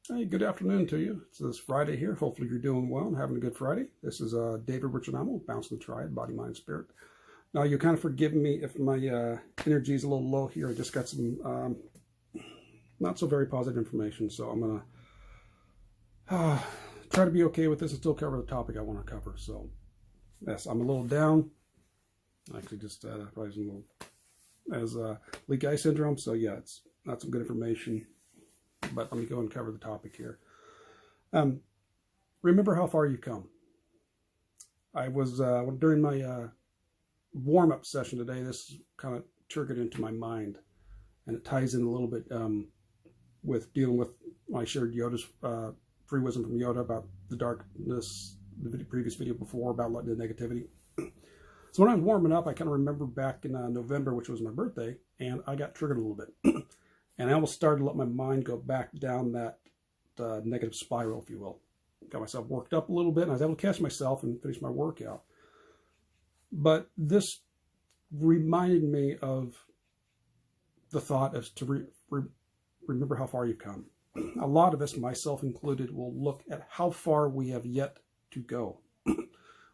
Hey, good afternoon to you. It's this Friday here. Hopefully you're doing well and having a good Friday. This is David Richard Bouncing the Triad, Body, Mind, Spirit. Now, you kind of forgive me if my energy is a little low here. I just got some not so very positive information, so I'm going to try to be okay with this and still cover the topic I want to cover. So, yes, I'm a little down. Actually, just probably some little, as leak eye syndrome, so yeah, it's not some good information. But let me go and cover the topic here. Remember how far you've come. I was, during my warm-up session today, this kind of triggered into my mind. And it ties in a little bit with dealing with, I shared Yoda's free wisdom from Yoda about the darkness, the previous video before about the negativity. So when I was warming up, I kind of remember back in November, which was my birthday, and I got triggered a little bit. And I almost started to let my mind go back down that negative spiral, if you will. Got myself worked up a little bit, and I was able to catch myself and finish my workout. But this reminded me of the thought as to remember how far you've come. A lot of us, myself included, will look at how far we have yet to go.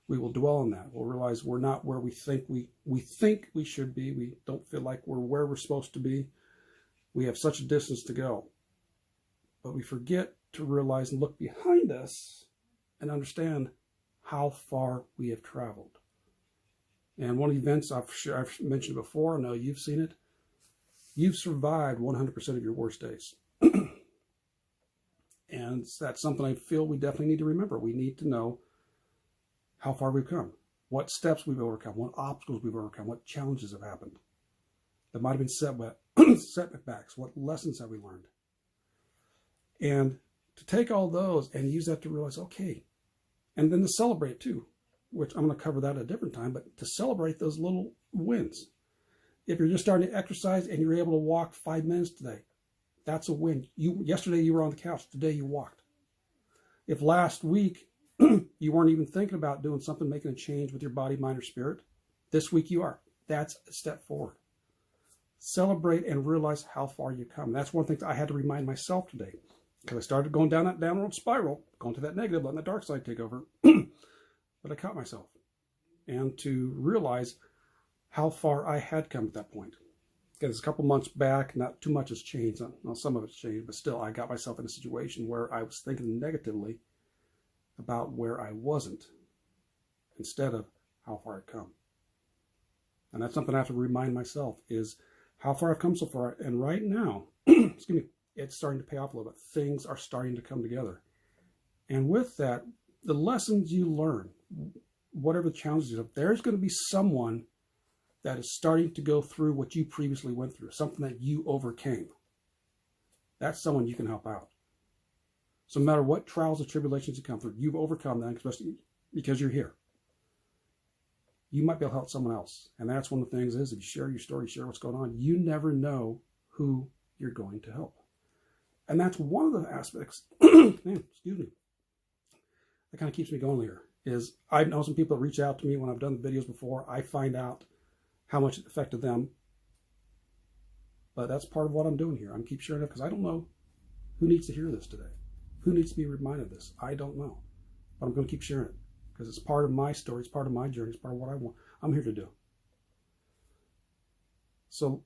We will dwell on that. We'll realize we're not where we think we should be. We don't feel like we're where we're supposed to be. We have such a distance to go. But we forget to realize and look behind us and understand how far we have traveled. And one of the events I've mentioned before, I know you've seen it, you've survived 100% of your worst days. And that's something I feel we definitely need to remember. We need to know how far we've come, what steps we've overcome, what obstacles we've overcome, what challenges have happened. That might have been setbacks. What lessons have we learned? And to take all those and use that to realize, okay, and then to celebrate too, which I'm going to cover that at a different time, but to celebrate those little wins. If you're just starting to exercise and you're able to walk 5 minutes today, that's a win. Yesterday you were on the couch, today you walked. If last week you weren't even thinking about doing something, making a change with your body, mind, or spirit, this week you are. That's a step forward. Celebrate and realize how far you've come. That's one thing that I had to remind myself today, because I started going down that downward spiral, going to that negative, letting the dark side take over. But I caught myself, and to realize how far I had come at that point. Because a couple months back, not too much has changed. Well, some of it's changed, but still, I got myself in a situation where I was thinking negatively about where I wasn't, instead of how far I'd come. And that's something I have to remind myself is how far I've come so far. And right now, excuse me, it's starting to pay off a little bit. Things are starting to come together. And with that, the lessons you learn, whatever the challenges are, there's going to be someone that is starting to go through what you previously went through, something that you overcame. That's someone you can help out. So no matter what trials and tribulations you come through, you've overcome them, especially because you're here. You might be able to help someone else. And that's one of the things is, if you share your story, share what's going on, you never know who you're going to help. And that's one of the aspects, man, excuse me, that kind of keeps me going here, is I know some people that reach out to me when I've done the videos before. I find out how much it affected them. But that's part of what I'm doing here. I'm keep sharing it because I don't know who needs to hear this today. Who needs to be reminded of this? I don't know. But I'm going to keep sharing it. Because it's part of my story, it's part of my journey, it's part of what I want. I'm here to do. So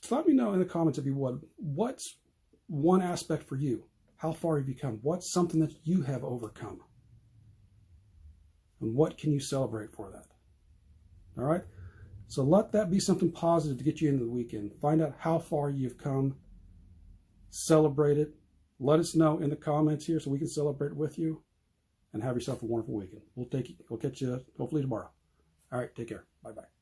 let me know in the comments if you would, what's one aspect for you? How far have you come? What's something that you have overcome? And what can you celebrate for that? All right? So let that be something positive to get you into the weekend. Find out how far you've come. Celebrate it. Let us know in the comments here so we can celebrate with you. And have yourself a wonderful weekend. We'll catch you hopefully tomorrow. All right, take care. Bye-bye.